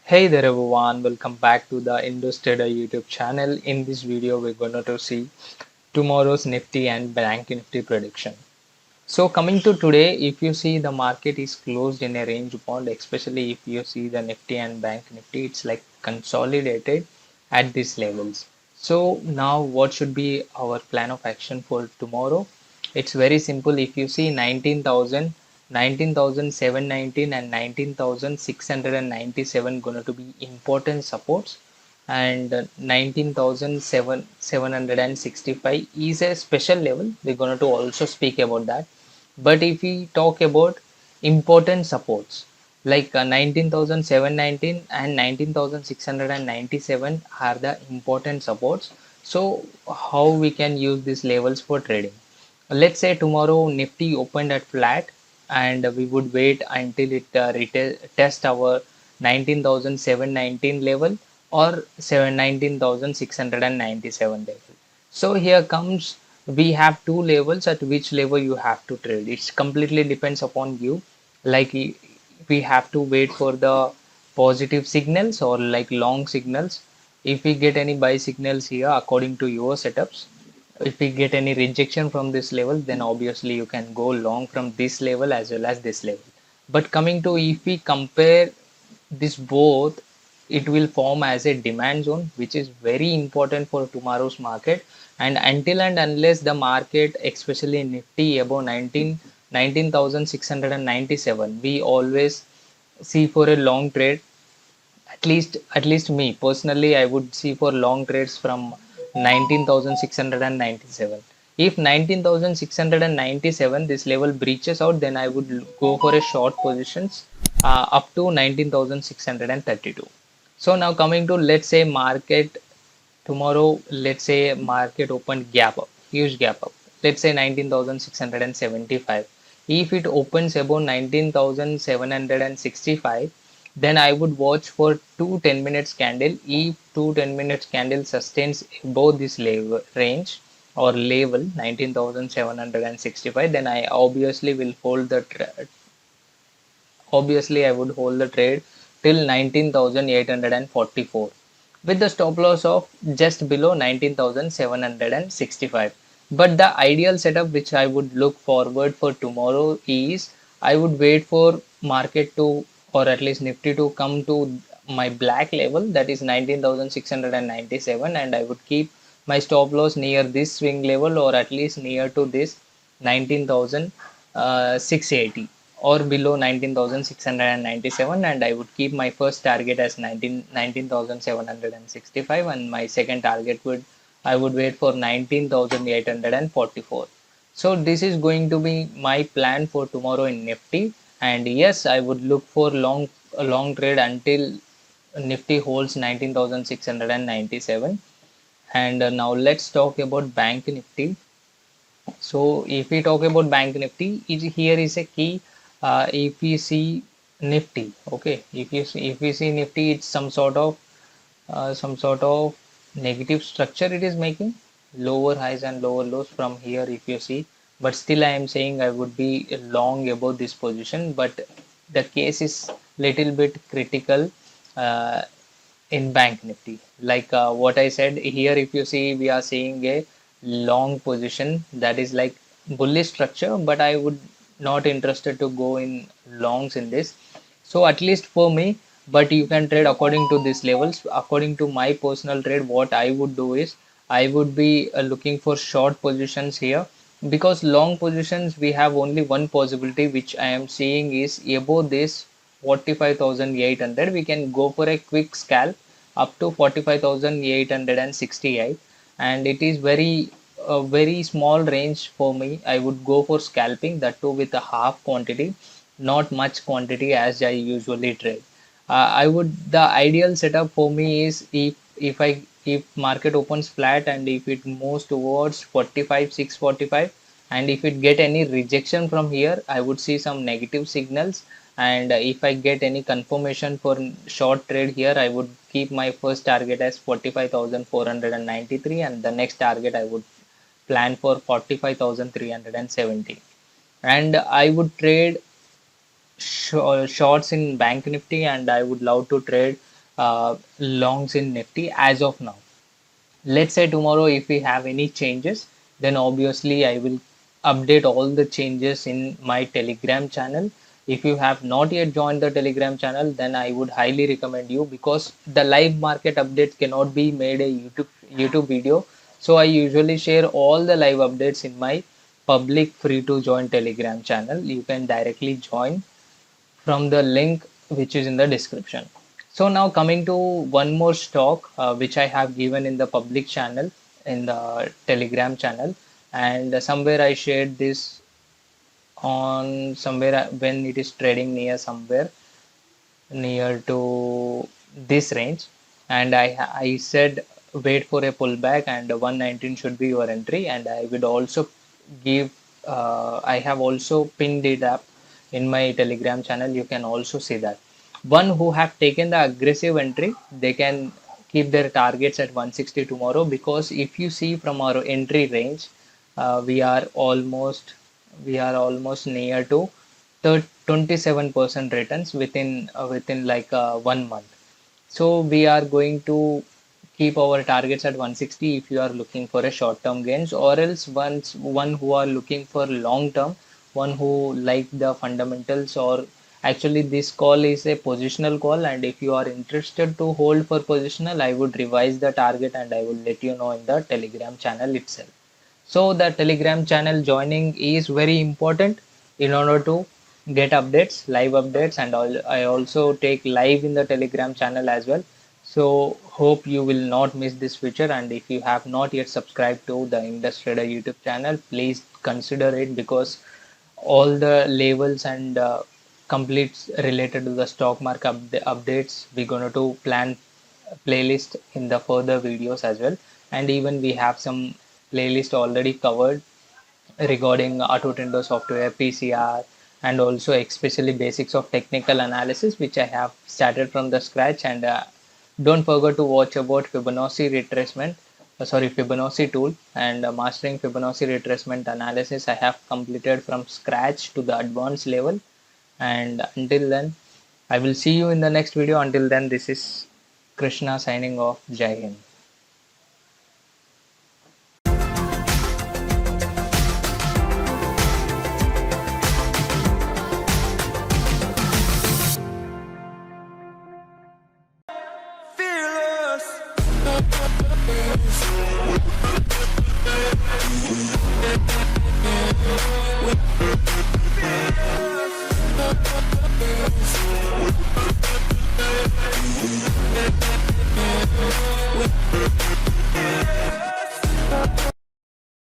Hey there everyone, welcome back to the Indus YouTube channel. In this video, we're going to see tomorrow's Nifty and Bank Nifty prediction. So coming to today, if you see the market is closed in a range bound, especially if you see the Nifty and Bank Nifty, it's like consolidated at these levels. So now what should be our plan of action for tomorrow? It's very simple. If you see 19,719 and 19,697 going to be important supports, and 19,765 is a special level. We're going to also speak about that. But if we talk about important supports like 19,719 and 19,697 are the important supports. So how we can use these levels for trading? Let's say tomorrow Nifty opened at flat and we would wait until it test our 19,719 level or 19,697 level. So here comes, we have two levels at which level you have to trade. It completely depends upon you. Like we have to wait for the positive signals or like long signals. If we get any buy signals here according to your setups, if we get any rejection from this level, then obviously you can go long from this level as well as this level. But coming to, if we compare this both, it will form as a demand zone, which is very important for tomorrow's market. And until and unless the market, especially Nifty above 19,697, we always see for a long trade. At least me personally, I would see for long trades from 19,697. If 19,697 this level breaches out, then I would go for a short positions up to 19,632. So now coming to, let's say market tomorrow, let's say market opened gap up, huge gap up, let's say 19,675. If it opens above 19,765, then I would watch for two 10 minutes candle. If two 10 minutes candle sustains above this level range or level 19,765, then I obviously will hold the obviously I would hold the trade till 19,844 with the stop loss of just below 19,765. But the ideal setup which I would look forward for tomorrow is, I would wait for market to, or at least Nifty to come to my black level, that is 19,697, and I would keep my stop loss near this swing level or at least near to this 19,680 or below 19,697, and I would keep my first target as 19,765, and my second target would, I would wait for 19,844. So this is going to be my plan for tomorrow in Nifty. And yes, I would look for a long trade until Nifty holds 19,697. And now let's talk about Bank Nifty. So if we talk about Bank Nifty, here is a key. If we see Nifty, okay, if we see Nifty, it's some sort of negative structure it is making, lower highs and lower lows from here if you see. But still I am saying I would be long above this position, but the case is little bit critical uh, in Bank Nifty. Like what I said here, if you see, we are seeing a long position that is like bullish structure, but I would not interested to go in longs in this. So at least for me, but you can trade according to these levels. According to my personal trade, what I would do is I would be looking for short positions here, because long positions we have only one possibility which I am seeing is above this 45,800. We can go for a quick scalp up to 45,868, and it is very a very small range for me. I would go for scalping, that too with a half quantity, not much quantity as I usually trade. I would, the ideal setup for me is, if market opens flat and if it moves towards 45 645, and if it get any rejection from here, I would see some negative signals. And if I get any confirmation for short trade here, I would keep my first target as 45,493, and the next target I would plan for 45,370. And I would trade shorts in Bank Nifty, and I would love to trade longs in Nifty as of now. Let's say tomorrow if we have any changes, then obviously I will update all the changes in my Telegram channel. If you have not yet joined the Telegram channel, then I would highly recommend you, because the live market updates cannot be made a YouTube video. So I usually share all the live updates in my public free to join Telegram channel. You can directly join from the link which is in the description. So now coming to one more stock which I have given in the public channel, in the Telegram channel, and somewhere I shared this on somewhere when it is trading near to this range, and I said wait for a pullback and 119 should be your entry, and I would also give I have also pinned it up in my Telegram channel. You can also see that one who have taken the aggressive entry, they can keep their targets at 160 tomorrow, because if you see from our entry range, we are almost near to 27% returns within like 1 month. So we are going to keep our targets at 160 if you are looking for a short term gains, or else one who are looking for long term, one who like the fundamentals, or actually this call is a positional call, and if you are interested to hold for positional, I would revise the target and I will let you know in the Telegram channel itself. So the Telegram channel joining is very important in order to get updates, live updates, and I also take live in the Telegram channel as well. So hope you will not miss this feature. And if you have not yet subscribed to the Indus Trader YouTube channel, please consider it, because all the levels and completes related to the stock market updates, we're going to plan playlist in the further videos as well. And even we have some playlist already covered regarding auto tender software, PCR, and also especially basics of technical analysis, which I have started from the scratch. And don't forget to watch about Fibonacci retracement, Fibonacci tool, and mastering Fibonacci retracement analysis. I have completed from scratch to the advanced level. And until then, I will see you in the next video. Until then, this is Krishna signing off. Jai Hind. Fearless.